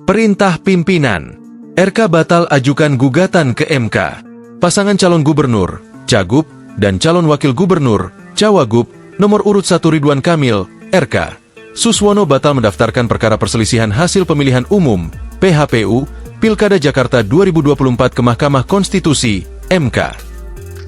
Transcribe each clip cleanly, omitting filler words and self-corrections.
Perintah pimpinan. RK batal ajukan gugatan ke MK. Pasangan calon gubernur, Cagup, dan calon wakil gubernur, Cawagup, nomor urut 1 Ridwan Kamil, RK Suswono batal mendaftarkan perkara perselisihan hasil pemilihan umum, PHPU, Pilkada Jakarta 2024 ke Mahkamah Konstitusi, MK.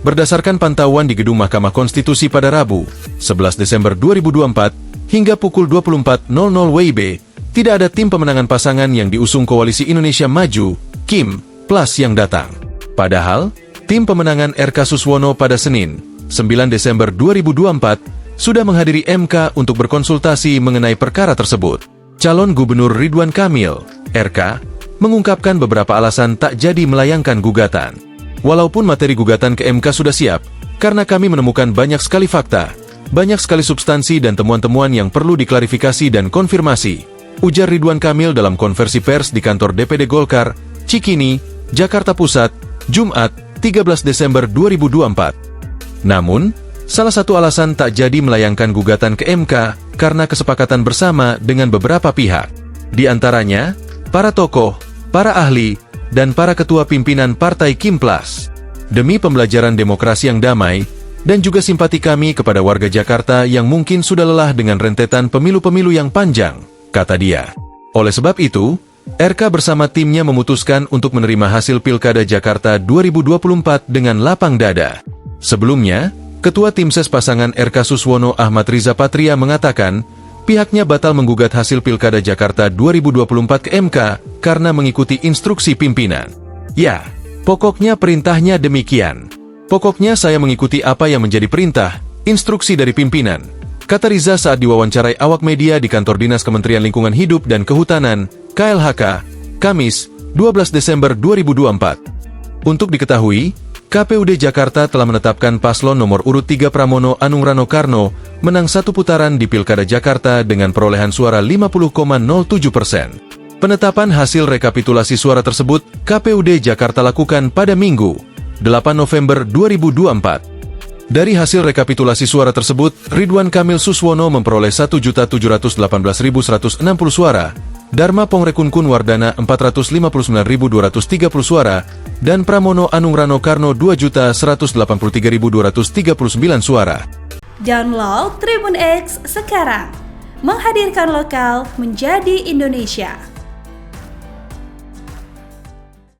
Berdasarkan pantauan di Gedung Mahkamah Konstitusi pada Rabu, 11 Desember 2024, hingga pukul 24.00 WIB, tidak ada tim pemenangan pasangan yang diusung Koalisi Indonesia Maju, KIM, Plus yang datang. Padahal, tim pemenangan RK Suswono pada Senin, 9 Desember 2024, sudah menghadiri MK untuk berkonsultasi mengenai perkara tersebut. Calon Gubernur Ridwan Kamil, RK, mengungkapkan beberapa alasan tak jadi melayangkan gugatan. Walaupun materi gugatan ke MK sudah siap, karena kami menemukan banyak sekali fakta, banyak sekali substansi dan temuan-temuan yang perlu diklarifikasi dan konfirmasi, ujar Ridwan Kamil dalam konversi pers di kantor DPD Golkar, Cikini, Jakarta Pusat, Jumat, 13 Desember 2024. Namun, salah satu alasan tak jadi melayangkan gugatan ke MK karena kesepakatan bersama dengan beberapa pihak. Di antaranya, para tokoh, para ahli, dan para ketua pimpinan Partai KIM Plus. Demi pembelajaran demokrasi yang damai, dan juga simpati kami kepada warga Jakarta yang mungkin sudah lelah dengan rentetan pemilu-pemilu yang panjang, kata dia. Oleh sebab itu, RK bersama timnya memutuskan untuk menerima hasil Pilkada Jakarta 2024 dengan lapang dada. Sebelumnya, Ketua Tim Ses pasangan RK Suswono Ahmad Riza Patria mengatakan, pihaknya batal menggugat hasil Pilkada Jakarta 2024 ke MK karena mengikuti instruksi pimpinan. Ya, pokoknya perintahnya demikian. Pokoknya saya mengikuti apa yang menjadi perintah, instruksi dari pimpinan, kata Riza saat diwawancarai awak media di kantor Dinas Kementerian Lingkungan Hidup dan Kehutanan, KLHK, Kamis, 12 Desember 2024. Untuk diketahui, KPUD Jakarta telah menetapkan paslon nomor urut 3 Pramono Anung Rano Karno menang satu putaran di Pilkada Jakarta dengan perolehan suara 50,07%. Penetapan hasil rekapitulasi suara tersebut KPUD Jakarta lakukan pada Minggu, 8 November 2024. Dari hasil rekapitulasi suara tersebut, Ridwan Kamil Suswono memperoleh 1.718.160 suara, Dharma Pongrekun Wardana 459.230 suara, dan Pramono Anung Rano Karno 2.183.239 suara. Download Tribun X sekarang, menghadirkan lokal menjadi Indonesia.